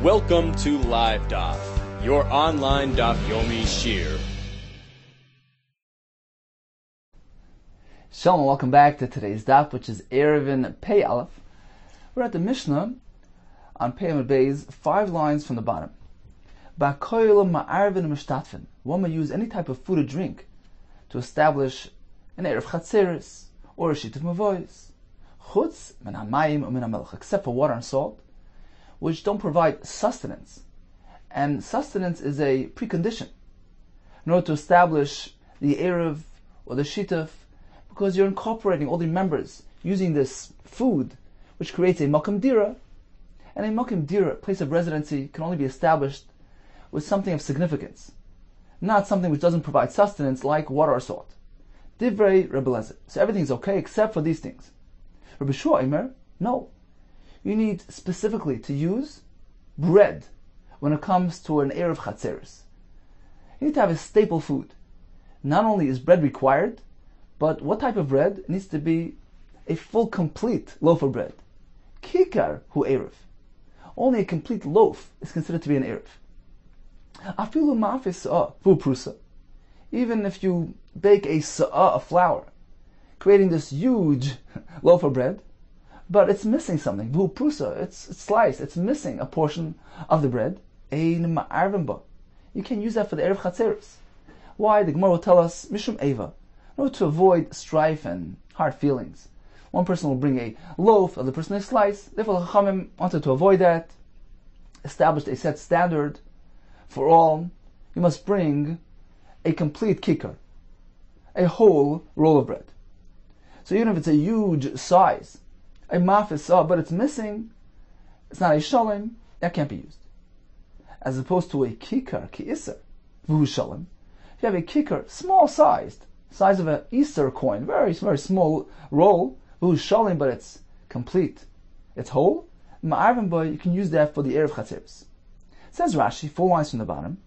Welcome to Live Daf, your online Daf Yomi Shir. Shalom, welcome back to today's Daf, which is Eruvin Pei Aleph. We're at the Mishnah on Pei Amud Beis, 5 lines from the bottom. Ba'koil ma'arvin mishtatfin. One may use any type of food or drink to establish an Erev Chatzeris or a sheet of Mavois. Chutz min hamayim u'min hamelech, except for water and salt, which don't provide sustenance. And sustenance is a precondition in order to establish the Erev or the Shituf, because you're incorporating all the members using this food, which creates a Makom Dira. And a Makom Dira, place of residency, can only be established with something of significance, not something which doesn't provide sustenance like water or salt. Divrei Rebbe Lezer. So everything's okay except for these things. Rabbi Shua Eimer, no. You need specifically to use bread when it comes to an Erev Chatzeris. You need to have a staple food. Not only is bread required, but what type of bread? It needs to be a full, complete loaf of bread. Kikar hu Erev. Only a complete loaf is considered to be an Erev. Afilu ma'afis sa'ah vu prusa. Even if you bake a sa'ah of flour, creating this huge loaf of bread, but it's missing something. Vu prusa, it's sliced, it's missing a portion of the bread. Ein ma'arvin ba. You can use that for the Erev Chatzeris. Why? The Gemara will tell us, Mishum Eva, in order to avoid strife and hard feelings. One person will bring a loaf, the other person a slice. Therefore, the Chachamim wanted to avoid that, established a set standard for all. You must bring a complete kikar, a whole roll of bread. So even if it's a huge size, a mafis, but it's missing, it's not a shalom, that can't be used. As opposed to a kikar, ki iser, vuhu shalom. If you have a kikar, small sized, size of an Easter coin, very, very small roll, vuhu shalom, but it's complete, it's whole, ma'arvin boy, you can use that for the Erev Chatzeris. Says Rashi, 4 lines from the bottom,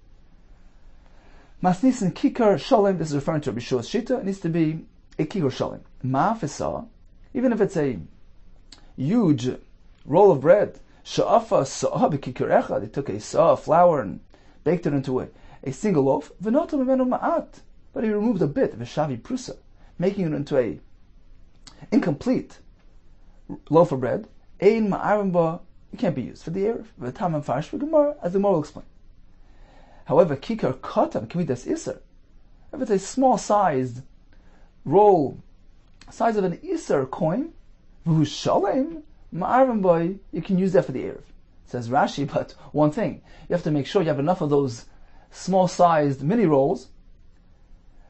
Masnisin kikar shalom, this is referring to Rabbi Shua's Shita, it needs to be a kikar shalom. Ma'afisa, even if it's a huge roll of bread, sha'afa sa'ah b'kikar echad, they took a sa'ah of flour and baked it into a single loaf, v'notam mimenu ma'at, but he removed a bit, v'shavi prusa, making it into a incomplete loaf of bread, ein ma'arim ba, it can't be used for the Erev, v'tam and farish v'gemara, as the Gemara will explain. However, kikar katan kamidas iser, if it's a small sized roll, size of an iser coin, v'hu shalem, ma'arvin boy, you can use that for the Erev. Says Rashi, but one thing, you have to make sure you have enough of those small sized mini rolls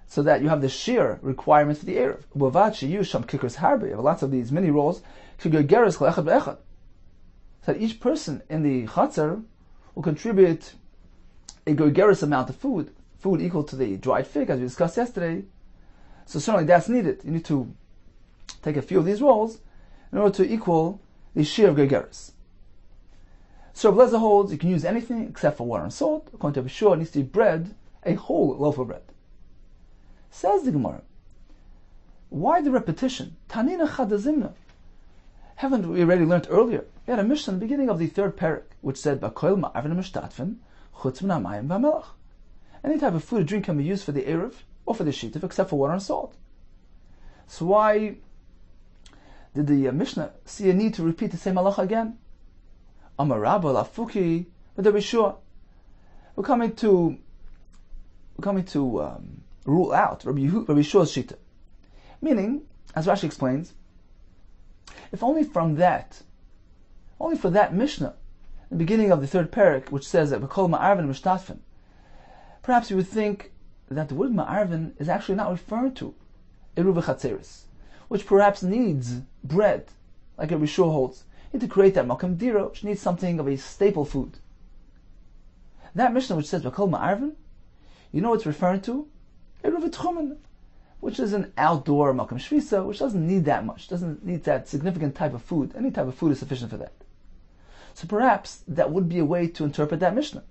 so that you have the sheer requirements for the Erev. U'bavad sheyu sham kikars harbe, you have lots of these mini rolls, shegergeres kol echad ve'echad. So that each person in the Chatzer will contribute a gergeres amount of food equal to the dried fig, as we discussed yesterday. So certainly that's needed. You need to take a few of these rolls in order to equal the share of gergeres. So Rabbi Lezer holds you can use anything except for water and salt. According to Rabbi Shua, it needs to be bread, a whole loaf of bread. Says the Gemara, why the repetition? Tanina chadazimna. Haven't we already learned earlier? We had a Mishnah in the beginning of the 3rd parak, which said, Ba'koil ma'avin mishtatfen, chutz min hamayim v'melech. Any type of food or drink can be used for the Erev or for the Shituf, except for water and salt. So why did the Mishnah see a need to repeat the same halacha again? Amar Rabba lafuki with Rabbi Shua. We're coming to rule out Rabbi Shua's Shita. Meaning, as Rashi explains, if only for that Mishnah, the beginning of the 3rd parak, which says that B'kol ma'arvin mishtatfen, perhaps you would think that the word ma'arvin is actually not referring to Eruv Chatzeris, which perhaps needs bread, like Rabbi Shua holds. You need to create that Makom Dira, which needs something of a staple food. That Mishnah which says B'kol ma'arvin, you know what it's referring to? Eruv Tchumen, which is an outdoor Makom Shvisa, which doesn't need that much, doesn't need that significant type of food. Any type of food is sufficient for that. So perhaps that would be a way to interpret that Mishnah.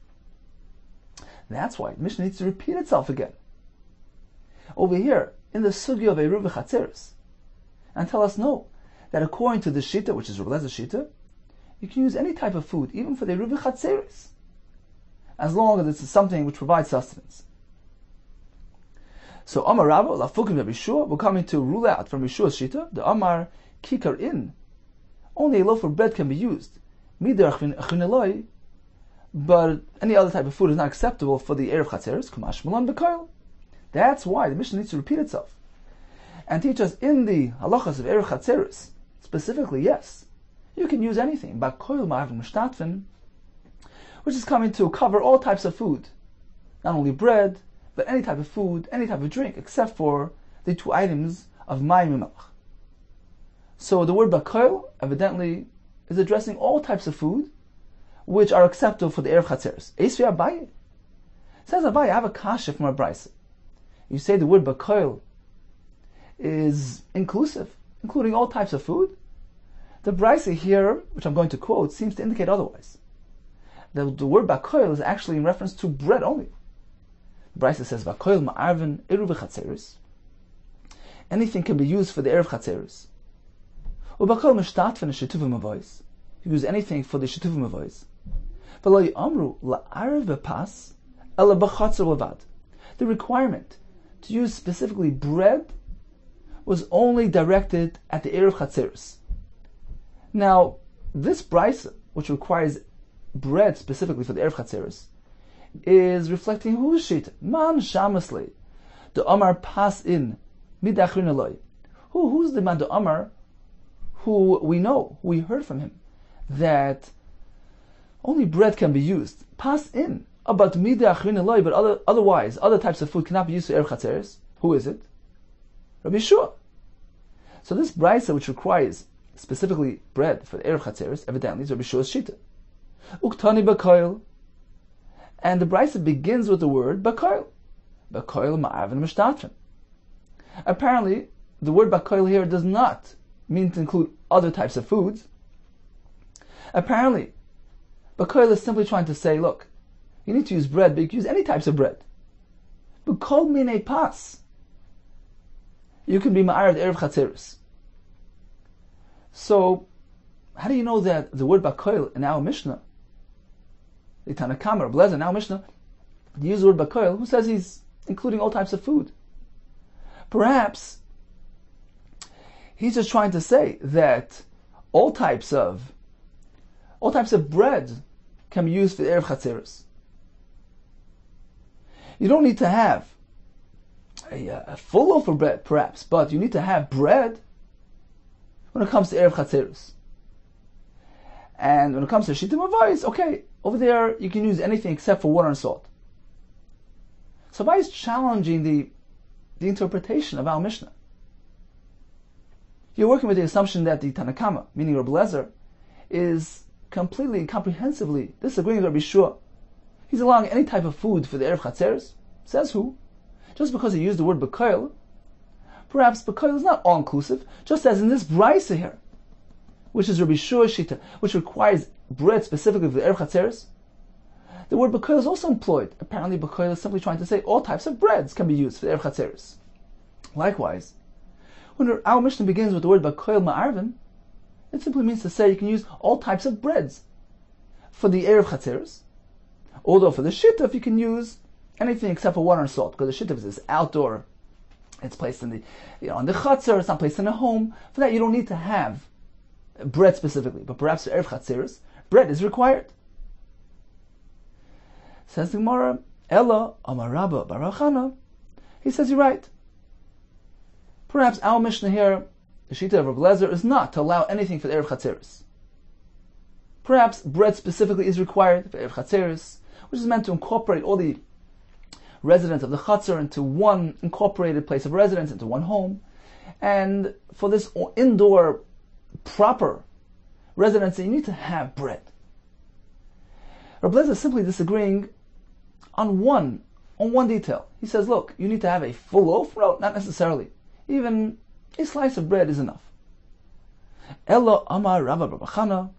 That's why the Mishnah needs to repeat itself again. Over here, in the Sugya of Eruv Chatzeris, and tell us no, that according to the Shita, which is Rabbi Lezer's Shita, You can use any type of food, even for the Eruvin Chatzeris, as long as it's something which provides sustenance. So Amar Rabba, Lafukim Rabbi Yehoshua, we're coming to rule out from Yeshua's Shita, the Amar Kikar in. Only a loaf of bread can be used. Midar Chineloi, but any other type of food is not acceptable for the Erev Chatzeris, Kumash Malan B'Koil. That's why the Mishnah needs to repeat itself and teach us in the halachas of Erev Chatzeris, specifically, yes, you can use anything, B'Koil Ma'avim Mishtatfen, which is coming to cover all types of food, not only bread, but any type of food, any type of drink, except for the two items of Mayim and Melech. So the word B'Koil evidently is addressing all types of food which are acceptable for the Erev Chatzeris. Eisvi Abaye. Says Abaye, I have a kasha from our brisa. You say the word B'Koil is inclusive, including all types of food. The brisa here, which I'm going to quote, seems to indicate otherwise. The word B'Koil is actually in reference to bread only. The brisa says B'Koil Ma'arvin Eruvin Chatzeris. Anything can be used for the Erev Chatzeris. U'B'Koil Mishtatfen Shituvim Avois. You use anything for the Shituvim Avois. V'lo Yamru La'arev B'Pas Ela B'Chatzer Levad. The requirement to use specifically bread was only directed at the Erev Chatzeris. Now, this brisa, which requires bread specifically for the Erev Chatzeris, is reflecting whose shita? Man shamasli, the Amar pas in midachrin eloi. Who's the man, the Amar, who we know, who we heard from him, that only bread can be used. Pas in, but midachrin eloi, but otherwise, other types of food cannot be used for Erev Chatzeris. Who is it? Rabbi Yehoshua. So this brisa, which requires specifically bread for the Erev Chatzeris, evidently is Rabbi Yeshua's shita. Uktani B'Koil. And the brisa begins with the word B'Koil. B'Koil Ma'avin Mishtatfen. Apparently, the word B'Koil here does not mean to include other types of foods. Apparently, B'Koil is simply trying to say, look, you need to use bread, but you can use any types of bread. B'Kol Minei Pas. You can be Ma'arav the Erev Chatzeris. So, how do you know that the word B'Koil in our Mishnah, the Tanakama, or Blazer in our Mishnah, he used the word B'Koil, who says he's including all types of food? Perhaps he's just trying to say that all types of bread can be used for the Erev Chatzeris. You don't need to have a full loaf of bread, perhaps, but you need to have bread when it comes to Erev Chatzeris. And when it comes to Shitim Avais, okay, over there you can use anything except for water and salt. So Abai is challenging the interpretation of our Mishnah. You're working with the assumption that the Tanakama, meaning Rabbi Lezer, is completely, comprehensively disagreeing with Rabbi Yehoshua. He's allowing any type of food for the Erev Chatzeris. Says who? Just because he used the word B'Koil, perhaps B'Koil is not all-inclusive, just as in this brisa here, which is Rabbi Yeshua's shita, which requires bread specifically for the Erev Chatzeris. The word B'Koil is also employed. Apparently B'Koil is simply trying to say all types of breads can be used for the Erev Chatzeris. Likewise, when our Mishnah begins with the word B'Koil Ma'arvin, it simply means to say you can use all types of breads for the Erev Chatzeris. Although for the shituf you can use anything except for water and salt, because the shituf is this outdoor. It's placed in the chutzner. It's not placed in a home. For that, you don't need to have bread specifically. But perhaps for Erev Chatzeris, bread is required. Says the Gemara, Ella Amar Rabba bar Chana. He says you're right. Perhaps our Mishnah here, the Shita of Rabbi Lezer, is not to allow anything for the Erev Chatzeris. Perhaps bread specifically is required for Erev Chatzeris, which is meant to incorporate all the residents of the chutzner into one incorporated place of residence, into one home. And for this indoor proper residency, you need to have bread. Rabbi Lezer is simply disagreeing on one detail. He says, look, you need to have a full loaf? No, not necessarily. Even a slice of bread is enough. Ella Amar Rabba bar Chana,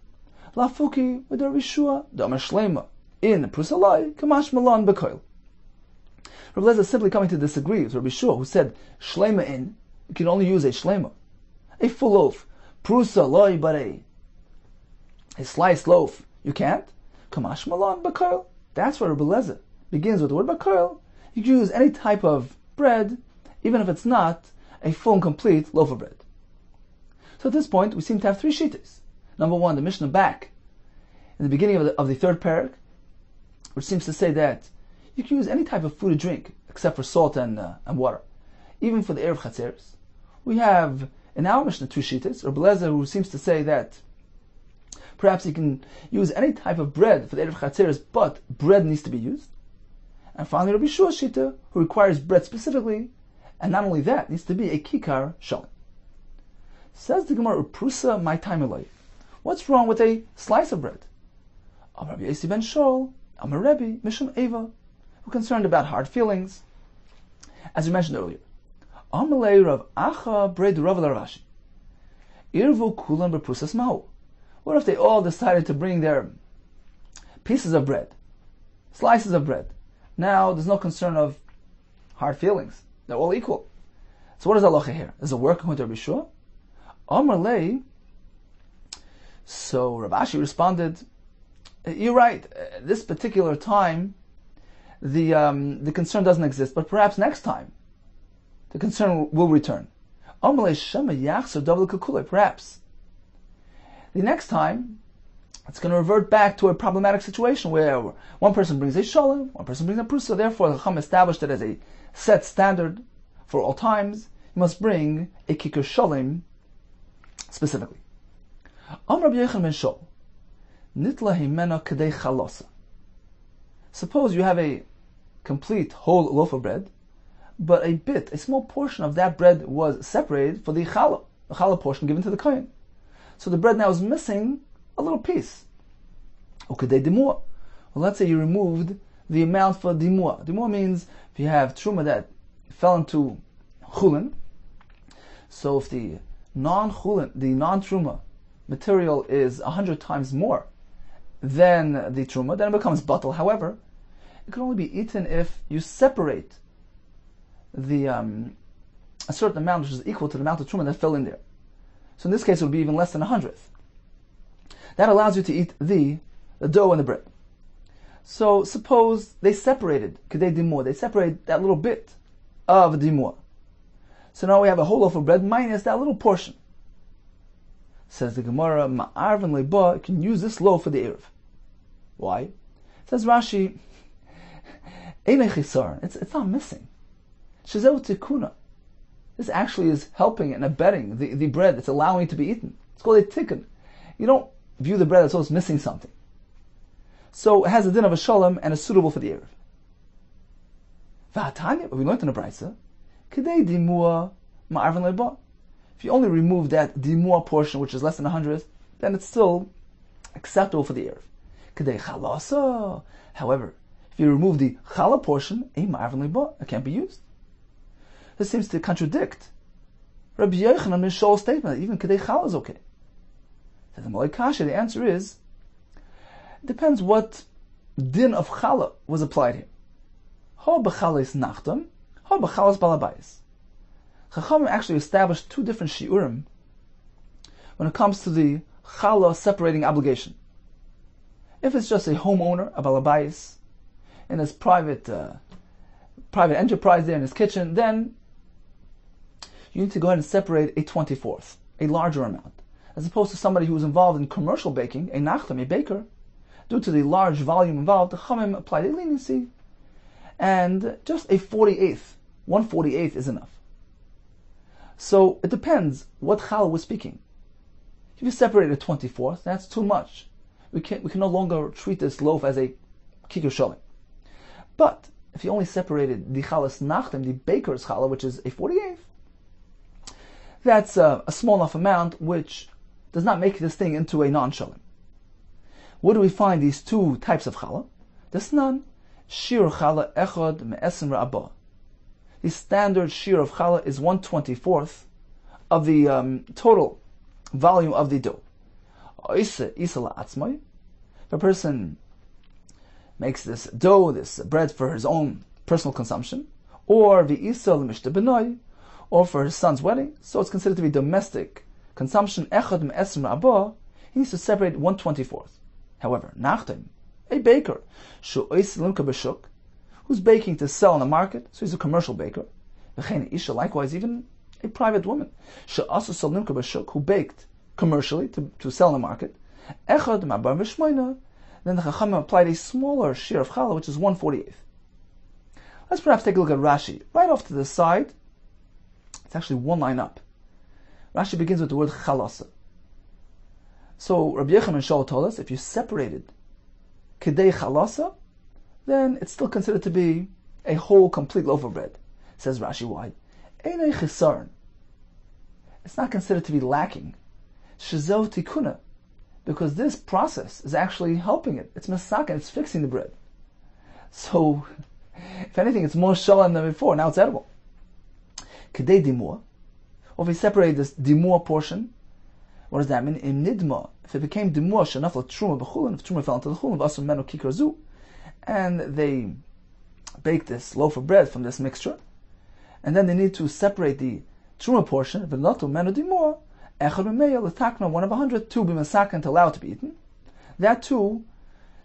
Lafuki with Rabbi Yehoshua, the Amar Shleima, in Prusalai, Kamash Malan B'Koil. Rabbi Lezer is simply coming to disagree with Rabbi Yehoshua, who said, Shleima in, you can only use a Shleima, a full loaf, Prusalai Barei. a sliced loaf, you can't. Kamash malon bakoil. That's where Rabbi Lezer begins with the word bakoil. You can use any type of bread, even if it's not a full and complete loaf of bread. So at this point, we seem to have three shittas. Number one, the Mishnah back in the beginning of the third parak, which seems to say that you can use any type of food or drink except for salt and water, even for the Erev Chatzeres. We have in our Mishnah two shittas, Rabbi Lezer, who seems to say that perhaps you can use any type of bread for the Erev Chatzeres, but bread needs to be used. And finally, Rabbi Shua's shita, who requires bread specifically, and not only that, needs to be a kikar shalom. Says the Gemara, Uprusa my time alay. What's wrong with a slice of bread? Rabbi Yossi ben Shol, Amar Rebbe, Mishum Eva. We're concerned about hard feelings, as we mentioned earlier. Amalei Rav Acha Breid Rav Rashi. Irvu Kulam Bepusas Mahu. What if they all decided to bring their pieces of bread, slices of bread? Now there's no concern of hard feelings. They're all equal. So what is halacha here? Is it working with Rabbi Shua? Amar Lei. So Rav Ashi responded, you're right. This particular time, the concern doesn't exist, but perhaps next time, the concern will return. Amar Lei Shema Yachzer Double Kakule. Perhaps the next time, it's going to revert back to a problematic situation where one person brings a shalom, one person brings a prusa. Therefore, the Chacham established it as a set standard for all times. You must bring a kikar shalom specifically. Amar Rabbi Yochanan ben Shol, nitla himena kedei chalosa. Suppose you have a complete whole loaf of bread, but a small portion of that bread was separated for the challah portion given to the kohen. So the bread now is missing a little piece. Ukedei dimua. Well, let's say you removed the amount for dimua. Dimua means if you have truma that fell into chulin, so if the non-chulin, the non-truma material is 100 times more than the truma, then it becomes batal. However, it can only be eaten if you separate the a certain amount which is equal to the amount of truma that fell in there. So in this case, it would be even less than 100th. That allows you to eat the dough and the bread. So suppose they separated kedei dimua. They separate that little bit of dimua. So now we have a whole loaf of bread minus that little portion. Says the Gemara, ma'arvin leba, you can use this loaf for the erev. Why? Says Rashi, einei chisar. It's not missing. Shezeu tikuna. This actually is helping and abetting the bread. It's allowing it to be eaten. It's called a tikkun. You don't view the bread as though it's missing something. So it has a din of a shalom and is suitable for the erev. V'hatanya, but we learned in the brayso, kedei dimua ma'arvin leba. If you only remove that dimua portion, which is less than 100th, then it's still acceptable for the erev. Kedei chalasa. However, if you remove the challah portion, ma'arvin leba, it can't be used. This seems to contradict Rabbi Yochanan ben Shol's statement that even kedei challah is okay. The Malay Kasha, the answer is, it depends what din of challah was applied here. Ha b'chalas nachtam, ha b'chalas balabayis. Chachamim actually established two different shiurim when it comes to the challah separating obligation. If it's just a homeowner, a balabayis, in his private enterprise there in his kitchen, then you need to go ahead and separate a 24th, a larger amount. As opposed to somebody who was involved in commercial baking, a nachtam, a baker, due to the large volume involved, the Chachamim applied a leniency, and just a 48th, 1/48th is enough. So it depends what challah we're speaking. If you separate a 24th, that's too much. We can no longer treat this loaf as a kikar shalom. But if you only separated the chalas nachtem, the baker's challah, which is a 48th, that's a small enough amount which does not make this thing into a non-shalom. Where do we find these two types of challah? Desnan, shir challah echad me'esim ra'abah. The standard shir of challah is 1/24th of the total volume of the dough. If a person makes this dough, this bread for his own personal consumption, or or for his son's wedding, so it's considered to be domestic consumption. He he needs to separate 1/24. However, nachtem, a baker, who's baking to sell in the market, so he's a commercial baker. Likewise, even a private woman, who baked commercially to sell in the market. Then the Chachamim applied a smaller share of challah, which is 1/48. Let's perhaps take a look at Rashi. Right off to the side, it's actually one line up. Rashi begins with the word chalasa. So Rabbi Yochanan Shaul told us, if you separated kedei chalasa, then it's still considered to be a whole, complete loaf of bread. Says Rashi, why? Einei chisarn. It's not considered to be lacking. Shezeu tikuna. Because this process is actually helping it. It's masakin, it's fixing the bread. So, if anything, it's more shalom than before. Now it's edible. Kedei dimua. Or if we separate this dimua portion, what does that mean? Im nidma. If it became dimua, shenafla truma b'chulin, if truma fell into the chulin, v'asum menu kikar zu, and they bake this loaf of bread from this mixture, and then they need to separate the truma portion, v'natu menu dimua, echad me'meya l'takna, 1 of 100, to be masakin, to allow it to be eaten. That too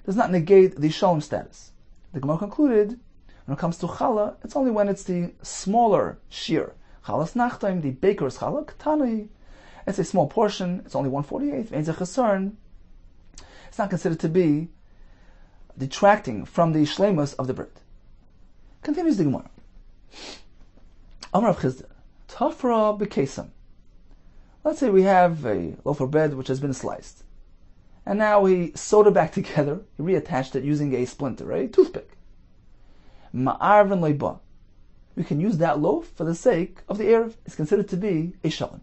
does not negate the shalom status. The Gemara concluded, when it comes to challah, it's only when it's the smaller shear. Chalas nachtaim, the baker's challah, k'tanai, it's a small portion, it's only 1/48, means a chesarn. It's not considered to be detracting from the shleimus of the bread. Continues the Gemara. Amar Rav Chisda, tafra b'kesam. Let's say we have a loaf of bread which has been sliced, and now he sewed it back together, he reattached it using a splinter, a toothpick. Ma'arvin leiba. We can use that loaf for the sake of the erev. It's considered to be a shalom.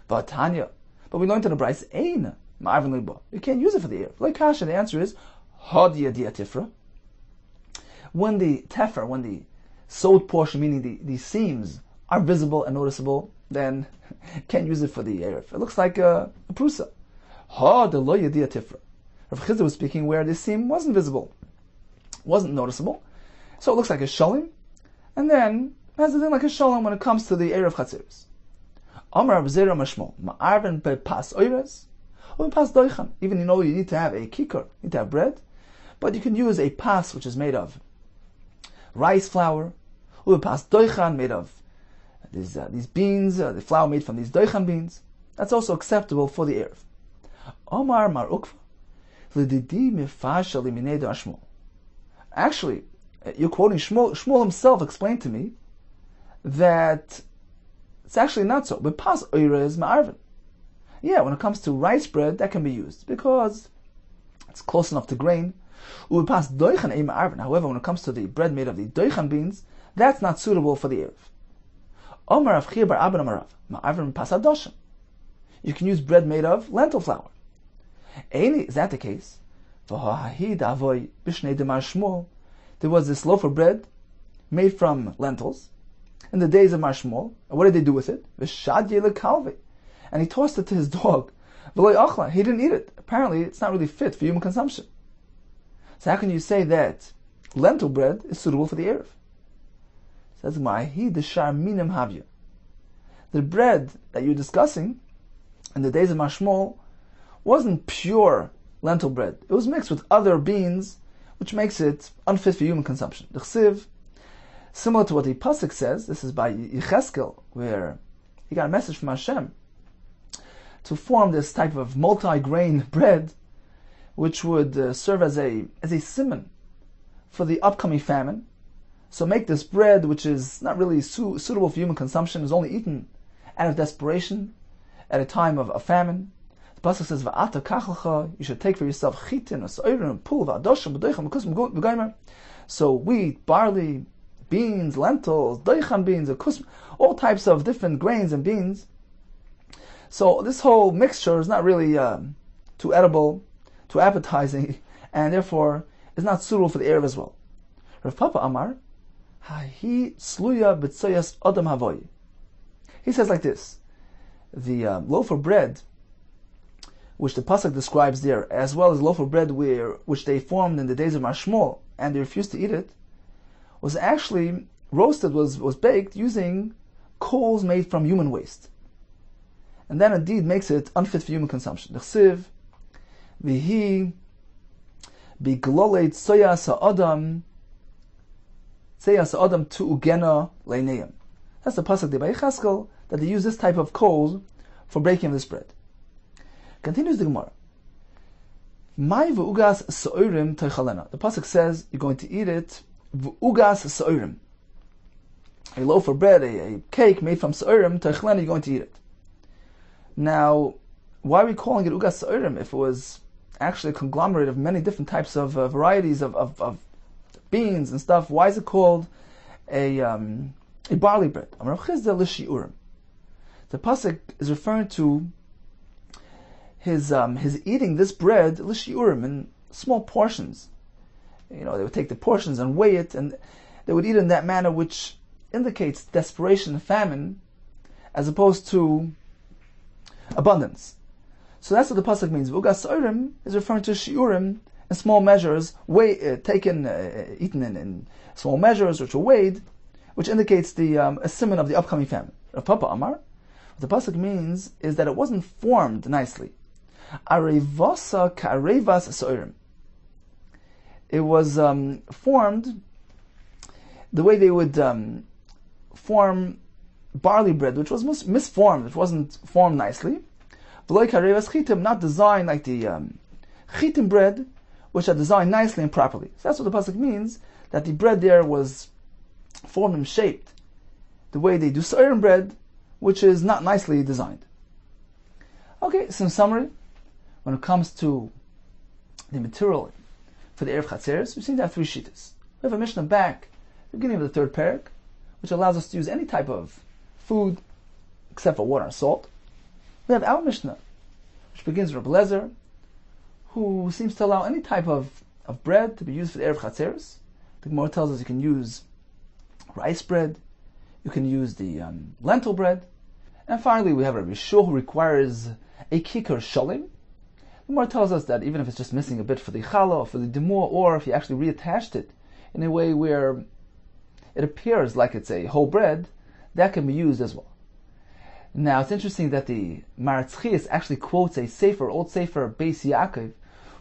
But Tanya, but we learned in the Bryce, ein ma'arvin leiba. You can't use it for the erev. Like Kasha, the answer is hadiya dia tifra. When the tefer, when the sewed portion, meaning the seams, are visible and noticeable, then can't use it for the erev. It looks like a prusa. Ha de lo yadia tifra. Rav Chisda was speaking where the seam wasn't visible, wasn't noticeable, so it looks like a shalim, and then has a thing like a shalim when it comes to the erev chatzeres. Amar Rav Zera Mashmol ma'arven bepas oires or bepas doichan. Even you need to have a kikar, you need to have bread, but you can use a pas which is made of rice flour, or bepas doichan made of these beans, the flour made from these doichan beans. That's also acceptable for the erev. Omar Mar Ukva Lididi Mifasha Liminei Shmuel. Actually, you're quoting Shmuel. Shmuel himself explained to me that it's actually not so. But pas oirez ma'arvin. Yeah, when it comes to rice bread, that can be used because it's close enough to grain. Pas doichan ei ma'arvin. However, when it comes to the bread made of the doichan beans, that's not suitable for the erev. Omar Rav Chia bar Abba Amarav ma'arvin pas adoshem. You can use bread made of lentil flour. Is that the case? There was this loaf of bread made from lentils in the days of Mar Shmuel. And what did they do with it? And he tossed it to his dog. He didn't eat it. Apparently, it's not really fit for human consumption. So how can you say that lentil bread is suitable for the erev? Says the bread that you're discussing in the days of Mar Shmuel wasn't pure lentil bread. It was mixed with other beans, which makes it unfit for human consumption. The chsiv, similar to what the pasuk says, this is by Yecheskel, where he got a message from Hashem to form this type of multi-grain bread, which would serve as a simon for the upcoming famine. So make this bread, which is not really suitable for human consumption, is only eaten out of desperation at a time of a famine. The pasuk says, "Va'ata kachalcha," you should take for yourself chitin or soirin, pul, va'adoshim, b'doichan, b'kusum, b'gaimer. So wheat, barley, beans, lentils, doichan beans, all types of different grains and beans. So this whole mixture is not really too edible, too appetizing, and therefore is not suitable for the erev as well. Rav Papa Amar, "Hahi sluya b'tzoyas adam havoy." He says like this: the loaf of bread, which the pasuk describes there, as well as loaf of bread which they formed in the days of Mar Shmuel, and they refused to eat it, was actually roasted, was baked using coals made from human waste, and that indeed makes it unfit for human consumption. The chsiv, V'hi biglolet soyas ha'adam tu ugena leineim. That's the pasuk de Cheskel that they use this type of coal for breaking this bread. Continues the Gemara. Mai v'ugas sa'orim teichalena. The pasuk says you're going to eat it v'ugas sa'orim. A loaf of bread, a cake made from sa'orim teichalena, you're going to eat it. Now, why are we calling it ugas sa'orim if it was actually a conglomerate of many different types of varieties of beans and stuff? Why is it called a barley bread? The pasuk is referring to his eating this bread l'shiurim in small portions. They would take the portions and weigh it, and they would eat in that manner, which indicates desperation and famine, as opposed to abundance. So that's what the pasuk means. Ugas sa'orim is referring to shiurim in small measures, eaten in small measures, which are weighed, which indicates a simon of the upcoming famine. Rav Papa Amar, what the pasuk means is that it wasn't formed nicely. Arevasa ka'arevas sa'orim. It was formed the way they would form barley bread, which was misformed, which wasn't formed nicely. Not designed like the chitim bread, which are designed nicely and properly. So that's what the pasuk means, that the bread there was formed and shaped the way they do sa'orim bread, which is not nicely designed. Okay, so in summary, when it comes to the material for the Erev Chatzeres, we seem to have three shittas. We have a Mishnah back at the beginning of the third parak, which allows us to use any type of food except for water and salt. We have our Mishnah, which begins with Rabbi Lezer, who seems to allow any type of bread to be used for the Erev Chatzeres. The Gemara tells us you can use rice bread, you can use the lentil bread, and finally we have Rabbi Yehoshua, who requires a kikar shalim. The Gemara tells us that even if it's just missing a bit for the challah, or for the demur, or if you actually reattached it in a way where it appears like it's a whole bread, that can be used as well. Now, it's interesting that the Maratz actually quotes a sefer, old sefer, Beis Yaakov,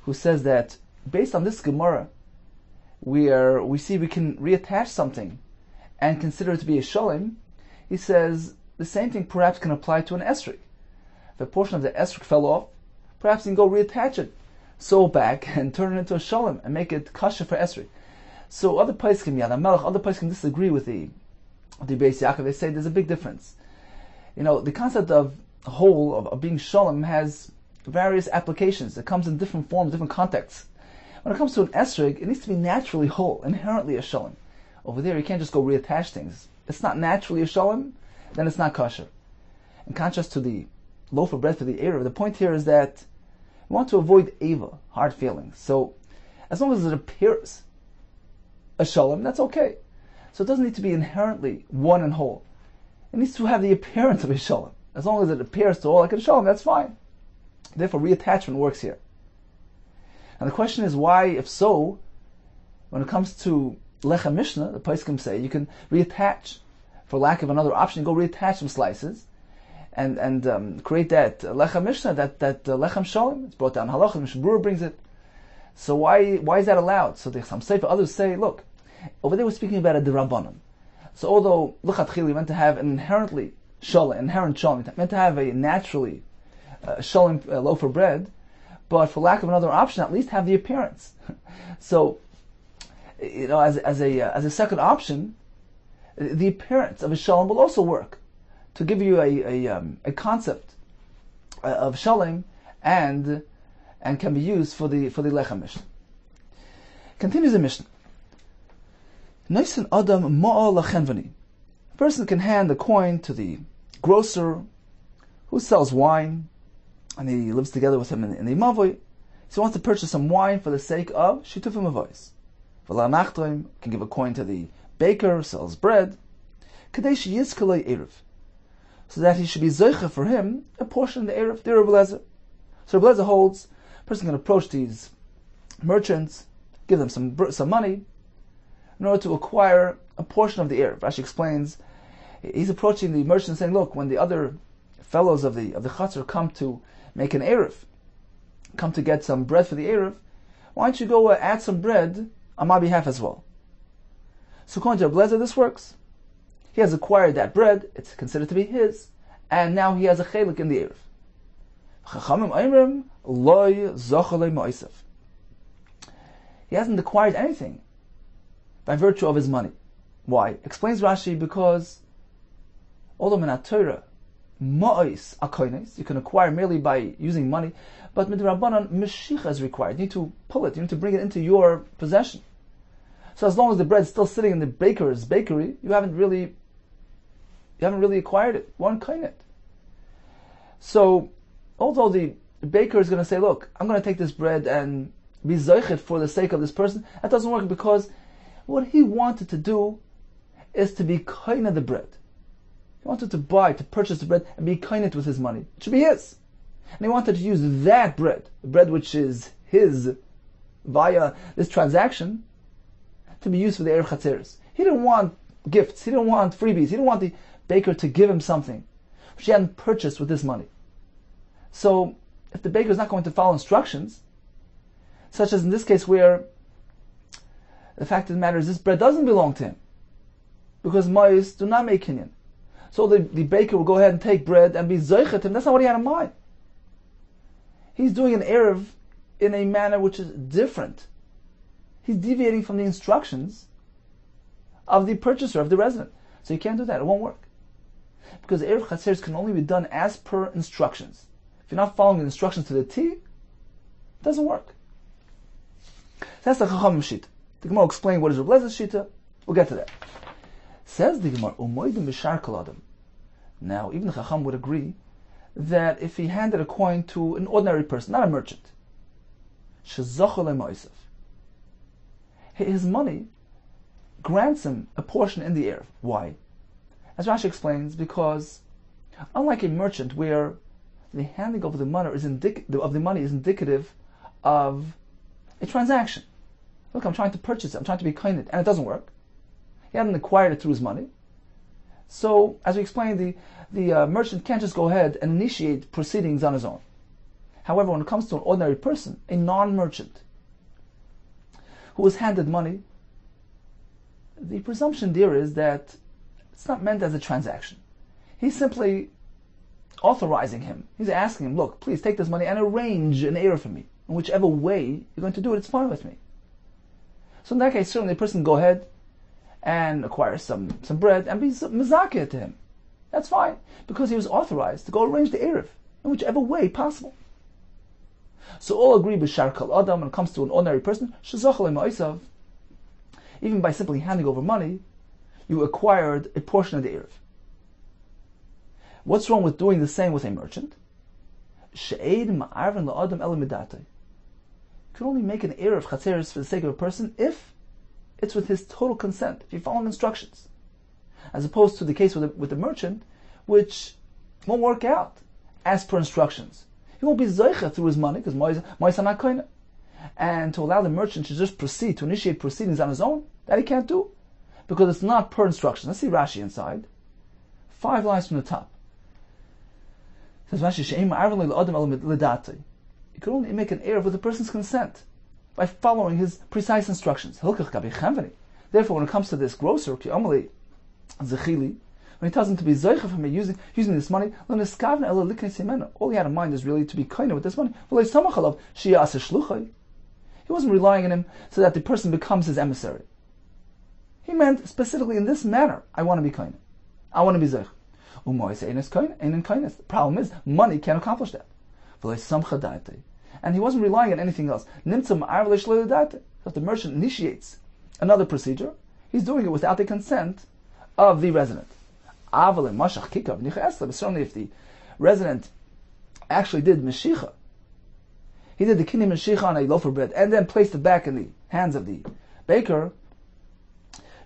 who says that based on this Gemara, we see we can reattach something and consider it to be a shalom. He says the same thing perhaps can apply to an esrog. If a portion of the esrog fell off, perhaps you can go reattach it, sew back, and turn it into a shalom and make it kosher for esrog. So other poskim, Yad HaMelech, other poskim disagree with the Beis Yaakov. They say there's a big difference. The concept of whole, of being shalom, has various applications. It comes in different forms, different contexts. When it comes to an esrog, it needs to be naturally whole, inherently a shalom. Over there, you can't just go reattach things. It's not naturally a shalom, then it's not kosher. In contrast to the loaf of bread for the Erev, the point here is that we want to avoid eva, hard feelings. So, as long as it appears a shalom, that's okay. So it doesn't need to be inherently one and whole. It needs to have the appearance of a shalom. As long as it appears to all like a shalom, that's fine. Therefore, reattachment works here. And the question is why, if so, when it comes to lechem mishnah, the poskim say you can reattach, for lack of another option, you go reattach some slices and create that lechem mishnah, that lechem shalom. It's brought down halacha. Mishnah Berurah brings it. So why is that allowed? So some sefer others say, look, over there we're speaking about a derabbanan. So although lechatchili meant to have an inherent shalom, meant to have a naturally shalom loaf of bread, but for lack of another option, at least have the appearance. So, as a second option, the appearance of a shalom will also work to give you a concept of shalom and can be used for the lechem mishnah. Continues the mishnah. Noisin adam ma'a lachenvani. A person can hand a coin to the grocer who sells wine, and he lives together with him in the mavoi. So he wants to purchase some wine for the sake of shitufim avois. V'la nachtoim can give a coin to the baker who sells bread, kadesh yizkalei erev, so that he should be zoicha for him a portion of the erev. The Rabbi Lezer. So Rabbi Lezer holds a person can approach these merchants, give them some money, in order to acquire a portion of the erev. Rashi explains, he's approaching the merchant saying, look, when the other fellows of the chatzar come to make an erev, come to get some bread for the Eruv, why don't you go add some bread on my behalf as well? So according to Rabbi Lezer, this works. He has acquired that bread, it's considered to be his, and now he has a chelik in the Eruv. Chachamim oimrim loy zochalei ma'osav. He hasn't acquired anything by virtue of his money. Why? Explains Rashi, because although in Torah, ma'os akoines, you can acquire merely by using money, but midrabanan meshicha is required. You need to pull it, you need to bring it into your possession. So as long as the bread's still sitting in the baker's bakery, you haven't really acquired it. You aren't koine it. So although the baker is going to say, look, I'm going to take this bread and be zoichet for the sake of this person, that doesn't work, because what he wanted to do is to be koine the bread. He wanted to purchase the bread and be koine it with his money. It should be his. And he wanted to use that bread, the bread which is his, via this transaction, to be used for the Erev Chatzeres. He didn't want gifts, he didn't want freebies, he didn't want the baker to give him something which he hadn't purchased with this money. So, if the baker is not going to follow instructions, such as in this case where the fact of the matter is this bread doesn't belong to him, because ma'os do not make kinyan. So the baker will go ahead and take bread and be zoichet him. That's not what he had in mind. He's doing an Erev in a manner which is different. He's deviating from the instructions of the purchaser, of the resident. So you can't do that, it won't work. Because Erev Chatzeres can only be done as per instructions. If you're not following the instructions to the T, it doesn't work. That's the Chachamim Shita. The Gemara will explain what is Rabbi Lezer's Shita. We'll get to that. Says the Gemara, Umoidim b'shar kol adam. Now, even the Chacham would agree that if he handed a coin to an ordinary person, not a merchant, shezochel ma'osav, his money grants him a portion in the Erev. Why? As Rashi explains, because unlike a merchant where the handing over the money is indicative of a transaction. Look, I'm trying to purchase it, I'm trying to be kind, and it doesn't work. He hadn't acquired it through his money. So, as we explained, the merchant can't just go ahead and initiate proceedings on his own. However, when it comes to an ordinary person, a non-merchant, who was handed money, the presumption there is that it's not meant as a transaction. He's simply authorizing him. He's asking him, look, please take this money and arrange an Erev for me. In whichever way you're going to do it, it's fine with me. So in that case, certainly the person can go ahead and acquire some bread and be mizakeh to him. That's fine, because he was authorized to go arrange the Erev in whichever way possible. So all agree b'shar kol adam when it comes to an ordinary person, shezochel ma'osav, even by simply handing over money, you acquired a portion of the Erev. What's wrong with doing the same with a merchant? She'ed ma'arvin la'adam el midatei. You can only make an Erev Chatzeres for the sake of a person if it's with his total consent, if you follow instructions. As opposed to the case with the merchant, which won't work out as per instructions. He won't be zoicha through his money, because ma'os not koine. And to allow the merchant to just proceed, to initiate proceedings on his own, that he can't do, because it's not per instruction. Let's see Rashi inside. 5 lines from the top. It says Rashi, She'em ma'arvin le'adam el midatei. You can only make an Erev with a person's consent by following his precise instructions. Therefore, when it comes to this grocer, when he tells him to be zoicha for me using this money, all he had in mind is really to be kind with this money. He wasn't relying on him so that the person becomes his emissary. He meant specifically in this manner, I want to be kind. I want to be zoich. The problem is, money can't accomplish that. And he wasn't relying on anything else. So if the merchant initiates another procedure, he's doing it without the consent of the resident. But certainly if the resident actually did meshicha, he did the kinyan meshicha on a loaf of bread and then placed it back in the hands of the baker,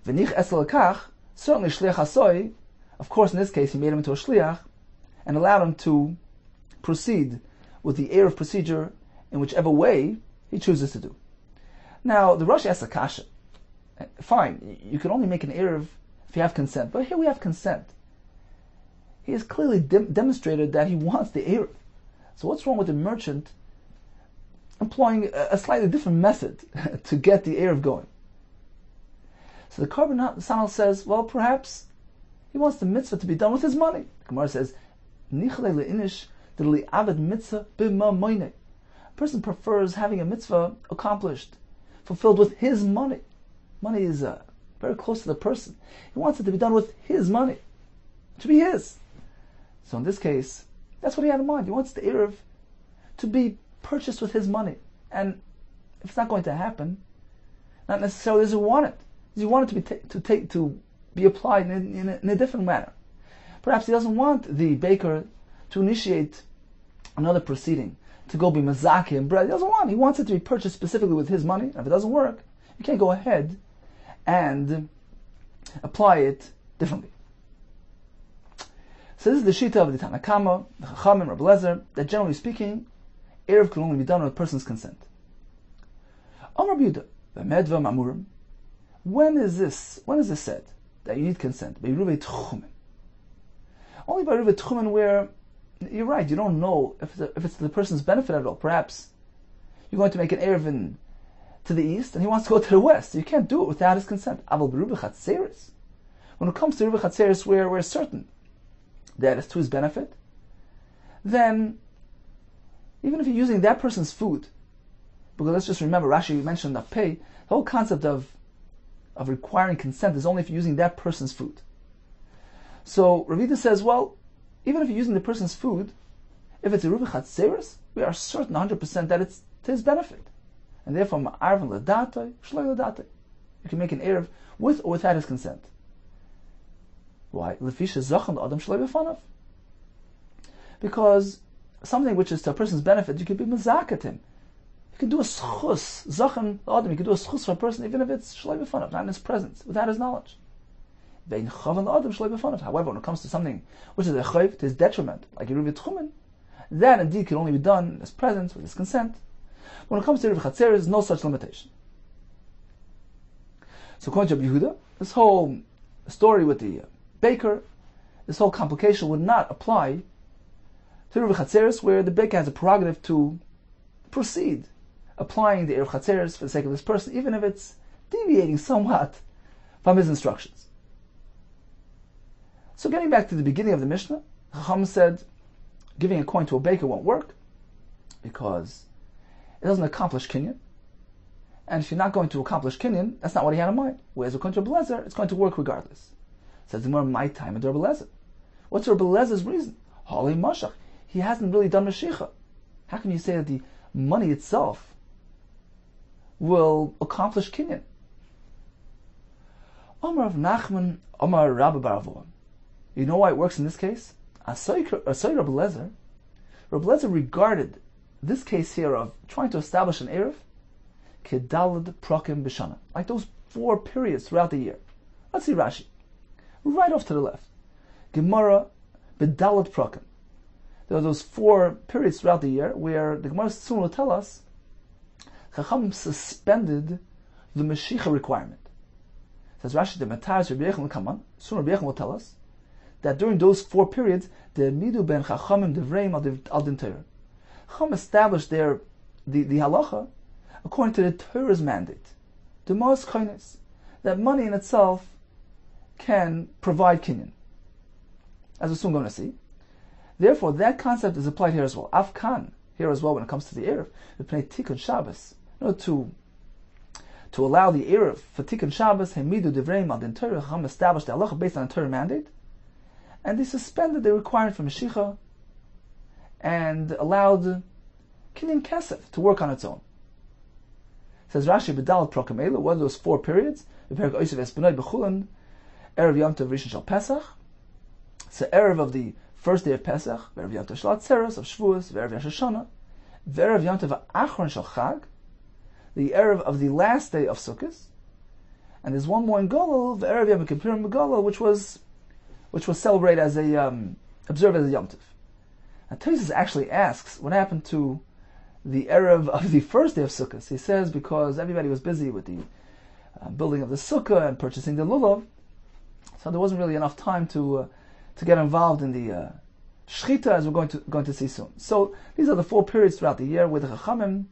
certainly shliach hasoy, of course in this case he made him into a shliach and allowed him to proceed with the Erev procedure in whichever way he chooses to do. Now, the Rosh asks a kasha. Fine, you can only make an Erev if you have consent, but here we have consent. He has clearly demonstrated that he wants the Erev. So what's wrong with the merchant employing a slightly different method to get the Erev going. So the Korban Sanal says, well, perhaps he wants the mitzvah to be done with his money. The Gemara says, a person prefers having a mitzvah accomplished, fulfilled with his money. Money is very close to the person. He wants it to be done with his money. It should be his. So in this case, that's what he had in mind. He wants the Erev to be purchased with his money. And if it's not going to happen, not necessarily does he want it. Does he want it to be applied in a different manner? Perhaps he doesn't want the baker to initiate another proceeding, to go be mazaki and bread. He doesn't want it. He wants it to be purchased specifically with his money. And if it doesn't work, you can't go ahead and apply it differently. So this is the Shita of the Tanakama, the Chachamim, Rabbi Lezer, that generally speaking, Erev can only be done with a person's consent. Amar Rabbi Yehuda, when is this said that you need consent? By Eruvin Tchumen. Only by Eruvin Tchumen, where you're right, you don't know if it's to the person's benefit at all. Perhaps you're going to make an Eruvin to the east and he wants to go to the west. You can't do it without his consent. Aval Beruvin Chatzeres. When it comes to Eruvin Chatzeres, where we're certain that it's to his benefit, then even if you're using that person's food, because let's just remember, Rashi mentioned that the whole concept of requiring consent is only if you're using that person's food. So Rabbi Yehuda says, well, even if you're using the person's food, if it's a Eruvin Chatzeres, we are certain 100% that it's to his benefit. And therefore, ma'arvin l'datoi, shloi l'datoi. You can make an Erev with or without his consent. Why? Lefisha zachan adam shloi b'fanav. Because something which is to a person's benefit, you could be mazakat him. You can do a schus, zachan adam, you can do a schus for a person even if it's shloi b'fanav, not in his presence, without his knowledge. Vein chavan adam shloi b'fanav. However, when it comes to something which is a chayv, to his detriment, like Eruvin Tchumen, that indeed can only be done in his presence, with his consent. When it comes to Eruvin Chatzeres, there's no such limitation. So according to Rabbi Yehuda, this whole story with the baker, this whole complication would not apply to Eruvin Chatzeres, where the baker has a prerogative to proceed applying the Eruvin Chatzeres for the sake of this person, even if it's deviating somewhat from his instructions. So getting back to the beginning of the Mishnah, Chacham said giving a coin to a baker won't work because it doesn't accomplish kinyan. And if you're not going to accomplish kinyan, that's not what he had in mind. Whereas according to Rabbi Lezer, it's going to work regardless. Says the more my time at Rabbi Lezer. What's Rabbi Lezer's reason? Holy Mashach. He hasn't really done Mashiach. How can you say that the money itself will accomplish kinyan? Omar of Nachman, Omar Rabbi Baravon. You know why it works in this case? Asay Rabbi Lezer. Rabbi Lezer regarded this case here of trying to establish an Erev kedalad prokim b'shana, like those 4 periods throughout the year. Let's see Rashi. Right off to the left. Gemara b'dalad prokim. There are those 4 periods throughout the year where the Gemara soon will tell us Chacham suspended the Mashiach requirement. Says Rashi, the Matthias Rabbi Yechon will come on. Soon Rabbi Yechon will tell us that during those 4 periods, the midu ben Chachamim devreim al din Torah. Chacham established the halacha according to the Torah's mandate, the most kindness, that money in itself can provide kinyan, as we're soon going to see. Therefore, that concept is applied here as well. Afkan, here as well when it comes to the Erev, the Pnei Tikkun Shabbos, to allow the Erev for Tikkun Shabbos, Hemidu Devreim al din Torah, Chacham established the halacha based on the Torah mandate, and they suspended the requirement for Mashiach and allowed kinyan kesef to work on its own. Says Rashi, B'dalat Prokim Eilu, what are those 4 periods? Erev Yom Tov Rishon Shal Pesach, so Erev of the first day of Pesach, Erev Yom Tov Shal Atzeres of Shavuos, Erev Rosh Hashanah, Erev Yom Tov Achron Shal Chag, the Erev of the last day of Sukkot, and there's one more in Golol, Erev Yom Kippurim Golol, which was celebrated as observed as a Yom Tov. Now Tosfos actually asks what happened to the Erev of the first day of Sukkot. He says because everybody was busy with the building of the Sukkah and purchasing the lulav, so there wasn't really enough time to get involved in the Shechita, as we're going to see soon. So these are the 4 periods throughout the year where the Chachamim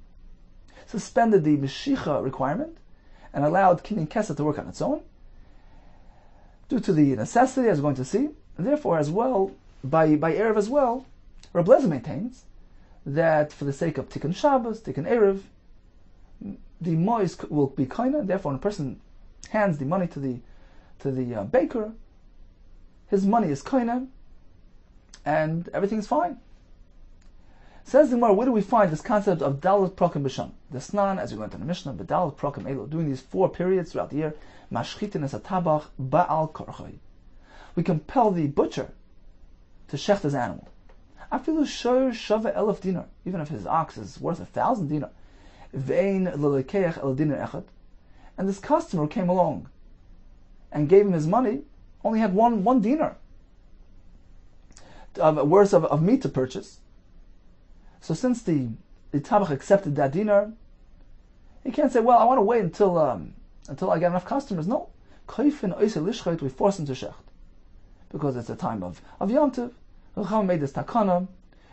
suspended the Meshicha requirement and allowed Kinyan Kesed to work on its own, due to the necessity, as we're going to see. And therefore, as well, by Erev as well, Rabbi Lezer maintains that for the sake of Tikkun Shabbos, Tikkun Erev, the mois will be kaina, and therefore when a person hands the money to the baker, his money is kaina, and everything's fine. Says the Gemara, where do we find this concept of Dalet Prokim B'Sham? The Snan, as we went to the Mishnah, but Dalet Prokim Elo, doing these 4 periods throughout the year, Mashchitin es hatabach ba'al korchoi. We compel the butcher to shecht his animal. Afilu shor shava elef dinar, even if his ox is worth 1,000 dinar. Ve'ein lelekeach el dinar echad. And this customer came along and gave him his money, only had one dinar worth of meat to purchase. So since the tabach accepted that dinar, he can't say, well, I want to wait until I get enough customers. No. We force him to shecht. Because it's a time of Yom Tov. Chacham made this takana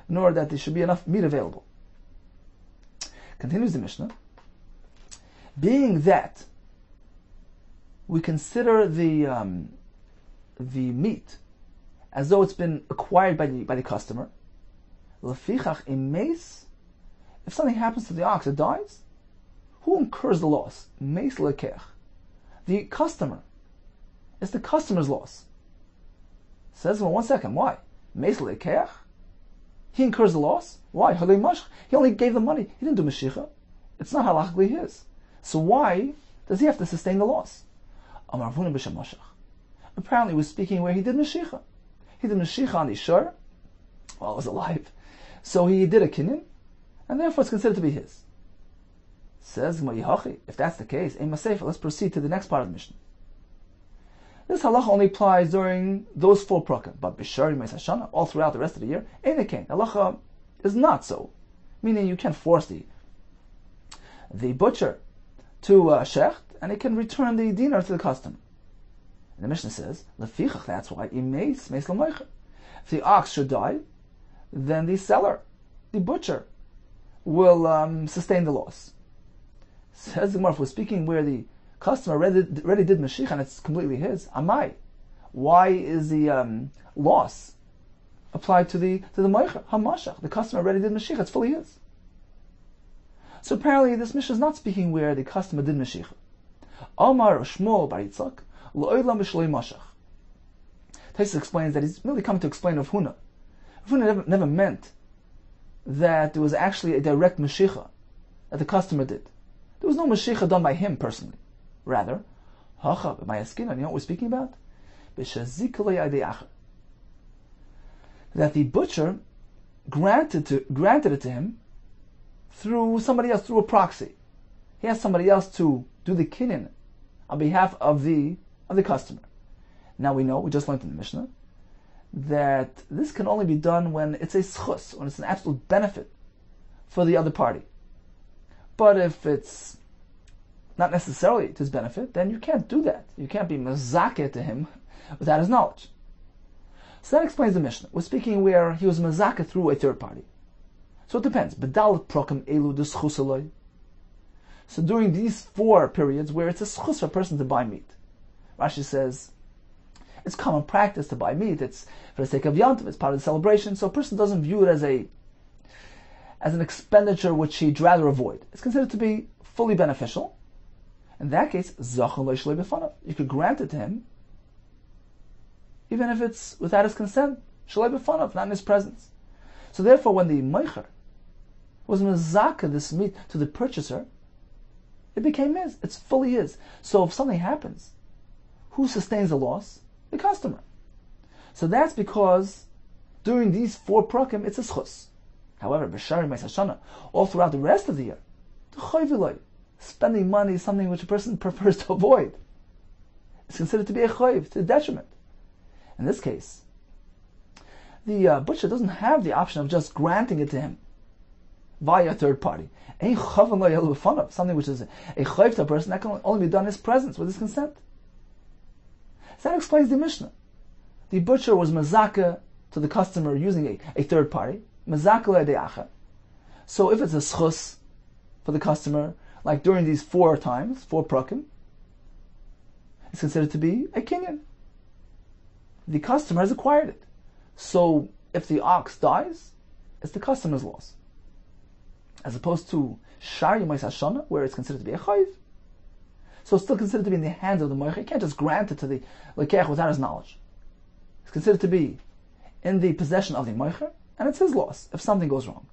in order that there should be enough meat available. Continues the Mishnah. Being that we consider the meat as though it's been acquired by the customer, lefichach imeis, if something happens to the ox, it dies, who incurs the loss? Meis lekech. The customer. It's the customer's loss. Says, well, 1 second, why? Meis lekech? He incurs the loss? Why? He only gave the money. He didn't do Mashiach. It's not halachically his. So why does he have to sustain the loss? Apparently, we're speaking where he did Mashiach. He did Mashiach on the shore while he was alive. So he did a kinyan, and therefore it's considered to be his. Says, if that's the case, let's proceed to the next part of the Mishnah. This halacha only applies during those 4 prakim, but b'shari meis hashana, all throughout the rest of the year, einekain. Halacha is not so, meaning you can't force the butcher to shecht, and he can return the dinar to the customer. And the Mishnah says, lefichach, that's why, imeis meis l'moicher. If the ox should die, then the seller, the butcher, will sustain the loss. Says the Gemara, if we're speaking where the customer already did Mashiach and it's completely his, amai, why is the loss applied to the moicher, hamashach? The customer already did Mashiach, it's fully his. So apparently this Mishnah is not speaking where the customer did Mashiach. Amar Shmuel bar Yitzchak, lo'olam b'shloi mashach. Taisus explains that he's really come to explain Rav Huna. Rav Huna never meant that there was actually a direct Mashiach that the customer did. There was no Mashiach done by him personally. Rather, hacha b'mayaskin, you know what we're speaking about? That the butcher granted it to him through somebody else, through a proxy. He has somebody else to do the kinyan on behalf of the customer. Now we know, we just learned in the Mishnah, that this can only be done when it's a schus, when it's an absolute benefit for the other party. But if it's not necessarily to his benefit, then you can't do that. You can't be mazakeh to him without his knowledge. So that explains the Mishnah. We're speaking where he was mazakeh through a third party. So it depends. B'dalet prokim elu d'schus aloi. So during these 4 periods where it's a schus for a person to buy meat, Rashi says it's common practice to buy meat. It's for the sake of Yom Tov. It's part of the celebration. So a person doesn't view it as an expenditure which he'd rather avoid. It's considered to be fully beneficial. In that case, you could grant it to him, even if it's without his consent, not in his presence. So therefore, when the meicher was mezakeh this meat to the purchaser, it became his. It's fully his. So if something happens, who sustains the loss? The customer. So that's because during these 4 prakim, it's a schus. However, b'shari meis hashana, all throughout the rest of the year, spending money is something which a person prefers to avoid. It's considered to be a chayv, to the detriment. In this case, the butcher doesn't have the option of just granting it to him via a third party. Something which is a chayv to a person, that can only be done in his presence, with his consent. So that explains the Mishnah. The butcher was mazaka to the customer using a third party, mazaka le'de'acha. So if it's a schus, for the customer, like during these 4 times, 4 prakim, is considered to be a kinyan. The customer has acquired it. So if the ox dies, it's the customer's loss. As opposed to Shar Yomais Hashana, where it's considered to be a chayv. So it's still considered to be in the hands of the moicher. You can't just grant it to the lekech without his knowledge. It's considered to be in the possession of the moicher, and it's his loss if something goes wrong.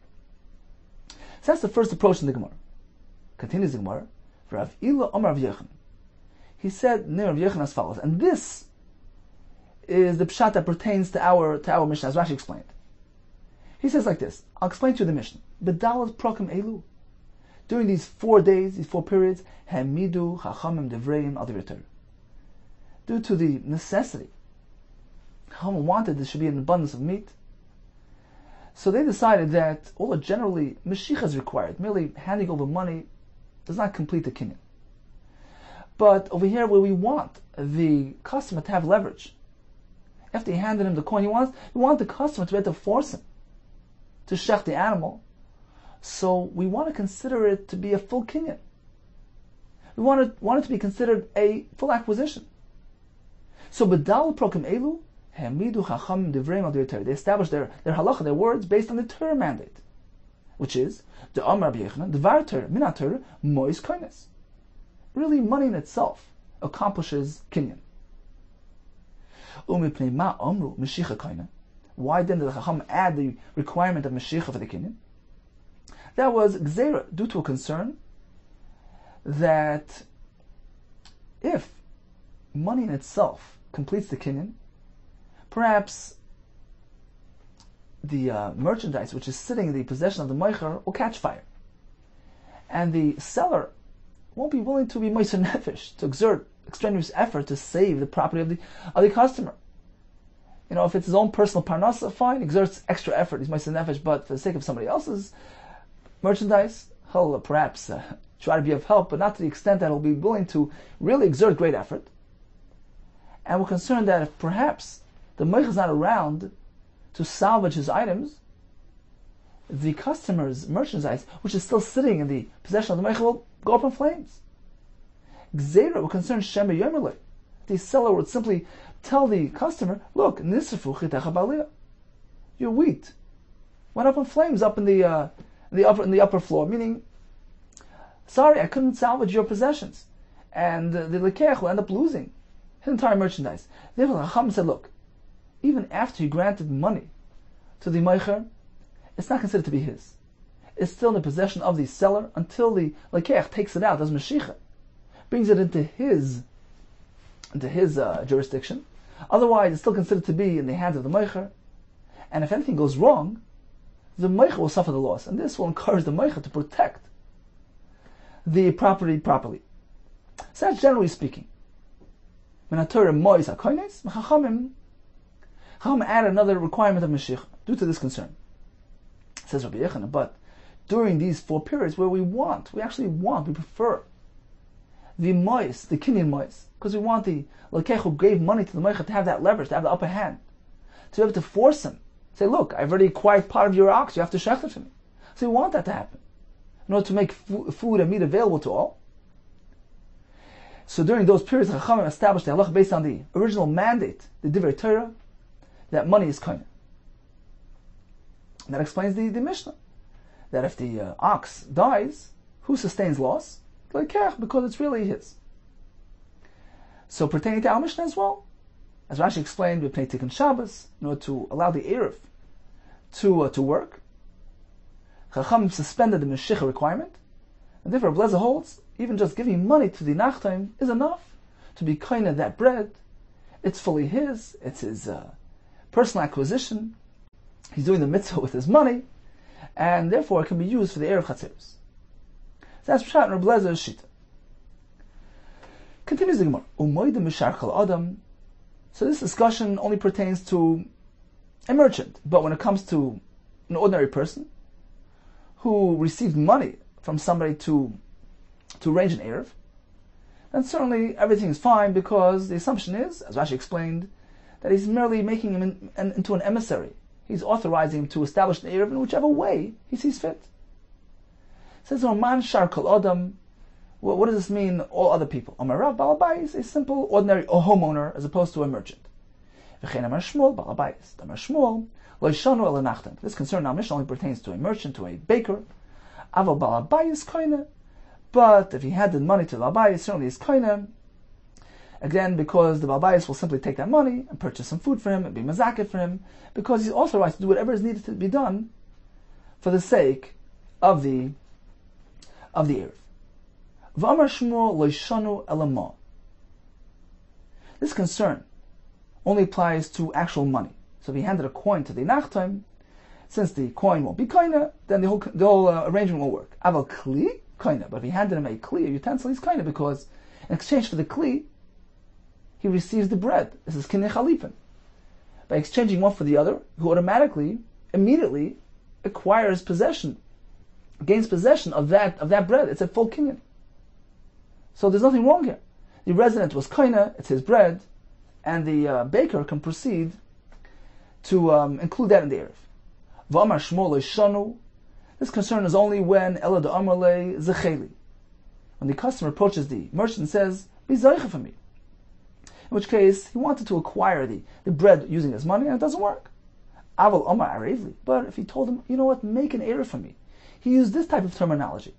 So that's the first approach in the Gemara. Continues the Gemara. Rav Ila Amar Rav Yechon. He said near Rav Yechon as follows, and this is the pshat that pertains to our Mishnah, as Rashi explained. He says like this. I'll explain to you the Mishnah. Bedalat prokim elu. During these 4 days, these 4 periods, hamidu chachamim devreim al divrei Torah. Due to the necessity, Chachamim wanted there should be an abundance of meat. So they decided that, although generally Mashiach is required, merely handing over money does not complete the kinyan. But over here, where we want the customer to have leverage, after he handed him the coin, we want the customer to be able to force him to shech the animal. So we want to consider it to be a full kinyan. We want it to be considered a full acquisition. So bedal prokim elu hamidu chacham devreim al divrei Torah. They established their halacha, their words, based on the Torah mandate, which is the Amar Rabbi Yehuda, devar Torah minat Torah mois koines. Really, money in itself accomplishes kinyan. Umipnei ma amru meshicha koine. Why then did the chacham add the requirement of meshicha for the kinyan? That was gzeira, due to a concern that if money in itself completes the kinyan, perhaps the merchandise which is sitting in the possession of the moicher will catch fire, and the seller won't be willing to be moiser nefesh, to exert extraneous effort to save the property of the customer. You know, if it's his own personal parnasa, fine, exerts extra effort, he's moiser nefesh, but for the sake of somebody else's merchandise, he'll perhaps try to be of help, but not to the extent that he'll be willing to really exert great effort. And we're concerned that if perhaps the moich is not around to salvage his items, the customer's merchandise, which is still sitting in the possession of the moich, will go up in flames. Gzeira, we're concerned Shemar Yomerle. The seller would simply tell the customer, look, nisrafu chitacha baliyah. Your wheat went up in flames up in the upper floor, meaning, sorry, I couldn't salvage your possessions, and the lekech will end up losing his entire merchandise. Therefore, the Chacham said, look, even after you granted money to the moicher, it's not considered to be his. It's still in the possession of the seller until the lekech takes it out as mashiach, brings it into his jurisdiction. Otherwise, it's still considered to be in the hands of the moicher, and if anything goes wrong, the moicher will suffer the loss, and this will encourage the moicher to protect the property properly. So that's generally speaking. Chacham added another requirement of Mashiach due to this concern. Says Rabbi Yehuda, but during these 4 periods where we prefer the mois, the kinyan mois, because we want the lekech who gave money to the moicher to have that leverage, to have the upper hand, to be able to force him. Say, look, I've already acquired part of your ox, you have to shech it for me. So we want that to happen, in order to make food and meat available to all. So during those periods, Chachamim established the halacha based on the original mandate, the divrei Torah, that money is koine. And that explains the Mishnah, that if the ox dies, who sustains loss? The lekech, because it's really his. So pertaining to our Mishnah as well, as Rashi explained, we pay Tikkun Shabbos in order to allow the Eruv to work. Chacham suspended the Meshicha requirement, and therefore Blazer holds even just giving money to the Nachtaim is enough to be kind of that bread. It's fully his. It's his personal acquisition. He's doing the mitzvah with his money, and therefore it can be used for the Erev Chatzeros. So that's Pshat and Reb Blezer's Shita. Continues the Gemara. Umoide mishar chal adam. So this discussion only pertains to a merchant, but when it comes to an ordinary person who received money from somebody to arrange an Erev, then certainly everything is fine, because the assumption is, as Rashi explained, that he's merely making him into an emissary. He's authorizing him to establish an Erev in whichever way he sees fit. Says man shar kol adam. What does this mean? All other people. Amar Rav Balabayis, a simple, ordinary homeowner, as opposed to a merchant. V'chein Amar Shmuel Balabayis. Amar Shmuel lo yishanu el nachtan. This concern now Mishnah only pertains to a merchant, to a baker. Aval Balabayis koine. But if he had the money to the Balabayis, certainly he's koine. Again, because the Balabayis will simply take that money and purchase some food for him and be mazakeh for him, because he's authorized to do whatever is needed to be done for the sake of the Eruv. V'amar Shmuel lo yishanu el. This concern only applies to actual money. So if he handed a coin to the nachtaim, since the coin won't be koine, then the whole arrangement won't work. Aval kli koine. But if he handed him a kli, a utensil, he's koine, because in exchange for the kli, he receives the bread. This is kinei chalipin. By exchanging one for the other, he automatically, immediately, acquires possession, gains possession of that bread. It's a full kinyan. So there's nothing wrong here. The resident was koine, it's his bread, and the baker can proceed to include that in the eruv. V'amar Shmuel shanu. This concern is only when ela de amar le zecheli. When the customer approaches the merchant and says, "Be zeicha for me," in which case he wanted to acquire the bread using his money, and it doesn't work. Aval amar arevli. But if he told him, "You know what, make an eruv for me," he used this type of terminology.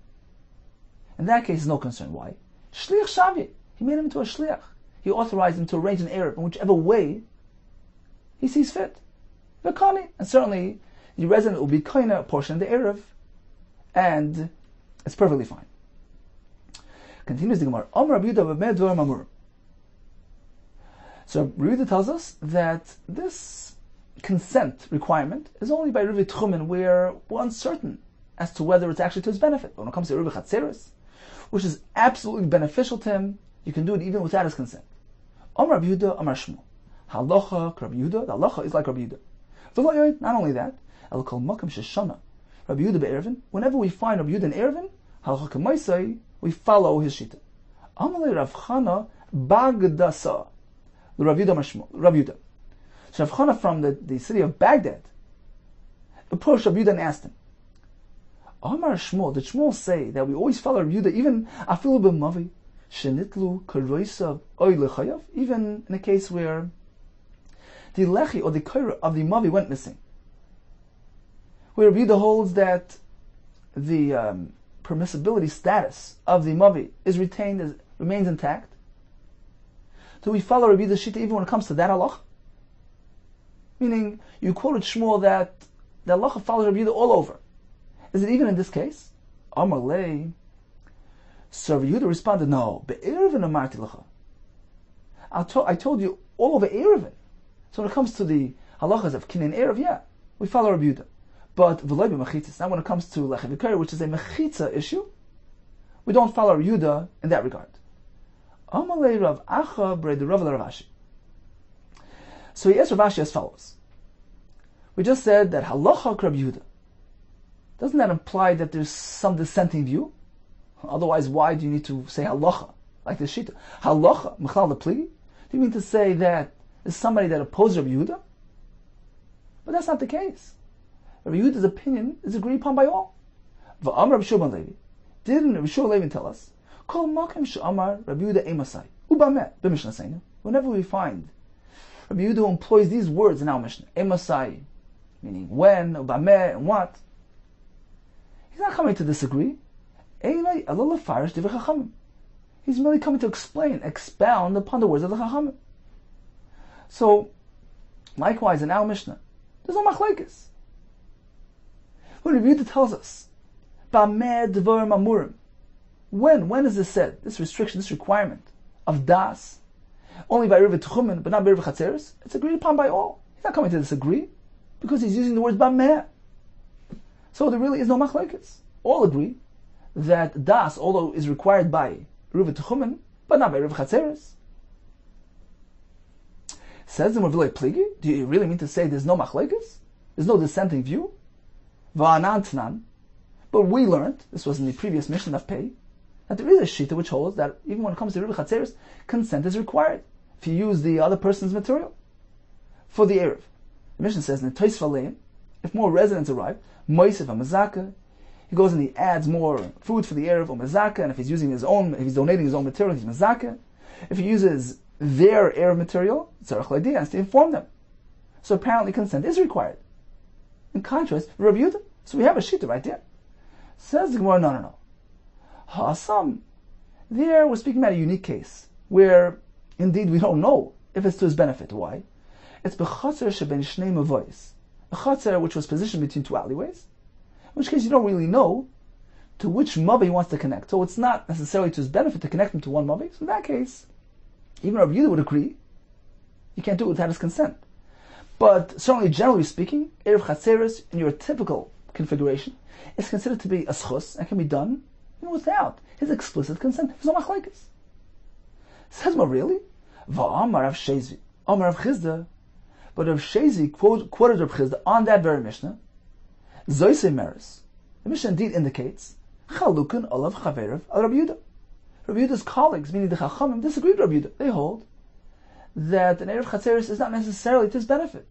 In that case, no concern. Why? Shliach shavi. He made him into a shliach. He authorized him to arrange an eruv in whichever way he sees fit. V'kani, and certainly the resident will be koine a portion of the eruv, and it's perfectly fine. Continues the Gemara. Amar Rabbi Yehuda b'mei dvarim amurim. So Rabbi Yehuda tells us that this consent requirement is only by Eruvin Tchumen, where we're uncertain as to whether it's actually to his benefit. But when it comes to Eruvin Chatzeres, which is absolutely beneficial to him, you can do it even without his consent. Amar Rabbi Yehuda, Amar Shmuel. Halacha Rabbi Yehuda. The halacha is like Rabbi Yehuda. Not only that, El kol makom sheshana Rabbi Yehuda be'eruvin. Whenever we find Rabbi Yehuda in eruvin, halacha k'maisai, we follow his shita. Amalei Rav Chana Bagdasa. Rabbi Yehuda. So Rav Chana from the city of Baghdad approached Rabbi Yehuda and asked him, Amar Shmuel, did Shmuel say that we always follow Rabbi Yehuda even afilu b'mavi shenitlu karoisav oy lechayav, even in a case where the lechi or the kaira of the mavi went missing, where Rabbi Yehuda holds that the permissibility status of the mavi is remains intact? Do we follow Rabbi Yehuda's shita even when it comes to that halacha? Meaning, you quoted Shmuel that the halacha follows Rabbi Yehuda all over. Is it even in this case? Amar lei. So Rabbi Yehuda responded, no. Be'eruvin amarti lecha. I told you all over Eruvin. So when it comes to the halachas of Kinyan Erev, yeah, we follow Rabbi Yehuda. But v'loi b'mechitzas. Now when it comes to lechi v'kari, which is a mechitza issue, we don't follow Rabbi Yehuda in that regard. Amar lei Rav Acha b'rei the Rav Ashi. So he asked Rav Ashi as follows. We just said that halacha Rabbi Yehuda. Doesn't that imply that there's some dissenting view? Otherwise, why do you need to say halacha, like this shita? Halacha, mechal lepligi? Do you mean to say that there's somebody that opposes Rabbi Yehuda? But that's not the case. Rabbi Yehuda's opinion is agreed upon by all. V'amar Rabbi Shimon Levi. Didn't Rabbi Shimon Levi tell us? Kol makom she'amar Rabbi Yehuda emasai. Ubameh, b'mishnah seinu. Whenever we find Rabbi Yehuda employs these words in our Mishnah, emasai, meaning when, ubameh, and what, he's not coming to disagree. He's merely coming to expound upon the words of the Chachamim. So, likewise in our Mishnah, there's no machlekes. When Rabbi Yehuda tells us, when is this said? This restriction, this requirement of das, only by Eruvin Tchumen, but not by Eruvin Chatzeres, it's agreed upon by all. He's not coming to disagree, because he's using the words bameh. So there really is no machlekes. All agree that das, although is required by Eruvin Tchumen, but not by Eruvin Chatzeres. Says the Mervilei Pligi, do you really mean to say there's no machlekes? There's no dissenting view? Va'anantnan. But we learned, this was in the previous mission of Pei, that there is a shita which holds that even when it comes to Eruvin Chatzeres, consent is required if you use the other person's material for the Eruv. The mission says in the Tosfos Aleim, if more residents arrive, Moisef HaMazaka, he goes and he adds more food for the Erev or Mezaka, and if he's donating his own material, he's Mezaka. If he uses their Erev material, Tzarech L'Yadiah, has to inform them. So apparently consent is required. In contrast, Rabbi Yehuda, so we have a shita right there. Says the Gemara, no. Ha'asam, there we're speaking about a unique case, where indeed we don't know if it's to his benefit. Why? It's b'chatzer sheben shnei mavois. A chatzer which was positioned between two alleyways, in which case you don't really know to which mavi he wants to connect. So it's not necessarily to his benefit to connect him to one mavi. So in that case, even Rabbi Yehuda would agree, you can't do it without his consent. But certainly, generally speaking, Erev Chatzeres, in your typical configuration, is considered to be a schus and can be done without his explicit consent. There's no machlekes. Says more really, Va'amar Rav Shezi, Amar Rav Chizda, but Rav Shezi quoted Rav Chizda on that very Mishnah. Zoyse Meres. The Mishnah indeed indicates Chalukun Olav Chaverev al Rabbi Yehuda. Rabbi Yehuda's colleagues, meaning the Chachamim, disagreed with Rabbi Yehuda. They hold that an Erev Chatzeres is not necessarily to his benefit.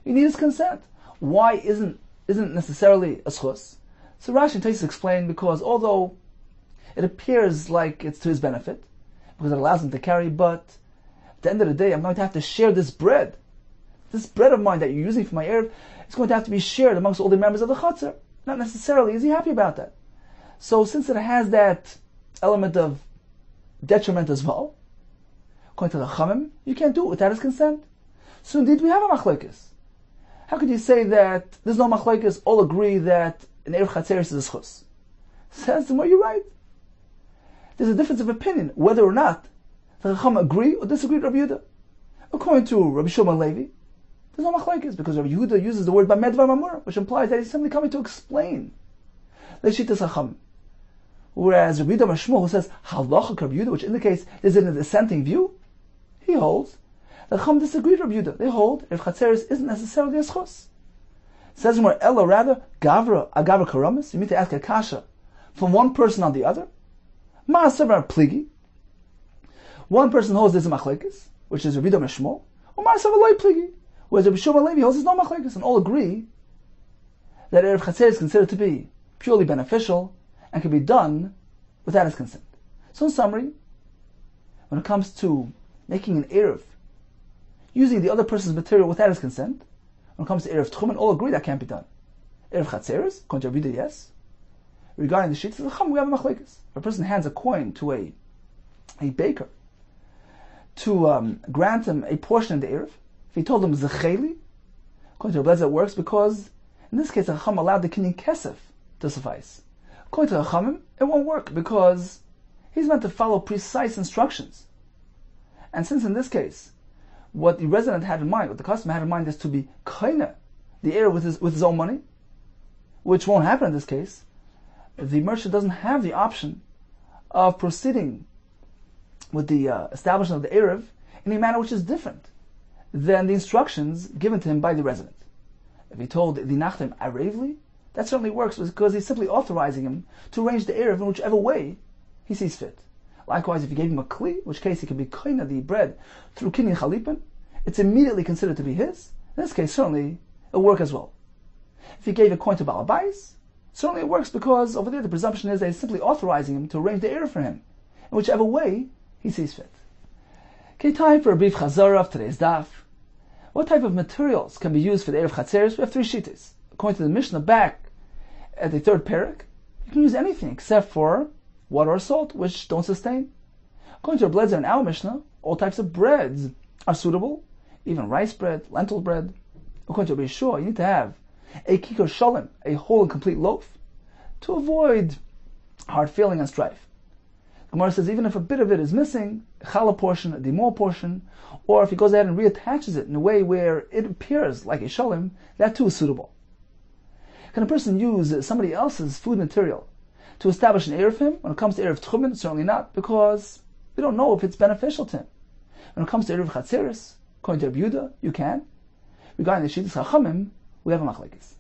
You need his consent. Why isn't necessarily a schus? So Rashi and Tosfos explain because although it appears like it's to his benefit, because it allows him to carry, but at the end of the day, I'm going to have to share this bread. This bread of mine that you're using for my Erev is going to have to be shared amongst all the members of the Chatzer. Not necessarily is he happy about that. So since it has that element of detriment as well, according to the Chachamim, you can't do it without his consent. So indeed we have a machlekes. How could you say that there's no machlekes? All agree that an Erev Chatzeres is a schus. Says the more you're right. There's a difference of opinion whether or not the Chachamim agree or disagree with Rabbi Yehuda. According to Rabbi Shimon Levi, there's no machlekes because Rabbi Yehuda uses the word b'medvar mamur, which implies that he's simply coming to explain the Shittas Chachamim. Whereas Rabbi Yehuda Mashmuel, who says halacha Rabbi Yehuda, which indicates there's a dissenting view, he holds the Chacham disagreed with Rabbi Yehuda. They hold if Chatzeres isn't necessarily a schus. Says more Ella rather Gavra Agavra Karamis. You need to ask a kasha from one person on the other. Ma'asavar Pligi. One person holds there's a machlekes, which is Rabbi Yehuda Mashmuel, or Ma'asavar Loi Pligi, whereas Rabbi Shimon Levi holds there's no machlekes, and all agree that Erev Chatzeres is considered to be purely beneficial and can be done without his consent. So in summary, when it comes to making an Erev using the other person's material without his consent, when it comes to Erev Tchumen, all agree that can't be done. Erev Chatzeres, according to Rabbi Yehuda, yes. Regarding the sheets of the Chacham, we have a machlekes. If a person hands a coin to a baker to grant him a portion of the Erev, if he told him Zecheli, according to Rabbi Yehuda, it works because in this case the Chacham allowed the kinyan kesef to suffice. According to the Chachamim, it won't work because he's meant to follow precise instructions. And since in this case, what the resident had in mind, what the customer had in mind is to be kaina, the heir with his own money, which won't happen in this case, the merchant doesn't have the option of proceeding with the establishment of the Erev in a manner which is different than the instructions given to him by the resident. If he told the Nachtem Arevli, that certainly works because he's simply authorizing him to arrange the Erev in whichever way he sees fit. Likewise, if you gave him a kli, in which case he could be kaina the bread through kinyan chalipin, it's immediately considered to be his. In this case, certainly it'll work as well. If he gave a coin to Balabais, certainly it works because over there the presumption is that he's simply authorizing him to arrange the Erev for him in whichever way he sees fit. Okay, time for a brief chazara of today's daf. What type of materials can be used for the Erev Chatzeres? We have three shittas. According to the Mishnah back at the third parak, you can use anything except for water or salt, which don't sustain. According to Rabbi Yehuda and our Mishnah, all types of breads are suitable, even rice bread, lentil bread. According to Rabbi Yeshua, you need to have a kikar shalom, a whole and complete loaf, to avoid hard feeling and strife. Gemara says even if a bit of it is missing, a challah portion, a dimor portion, or if he goes ahead and reattaches it in a way where it appears like a shalom, that too is suitable. Can a person use somebody else's food material to establish an Erev for him? When it comes to Erev Tchumen, certainly not, because we don't know if it's beneficial to him. When it comes to Erev Chatzeres, according to Rabbi Yehuda, you can. Regarding the Shittas Chachamim, we have a machlekes.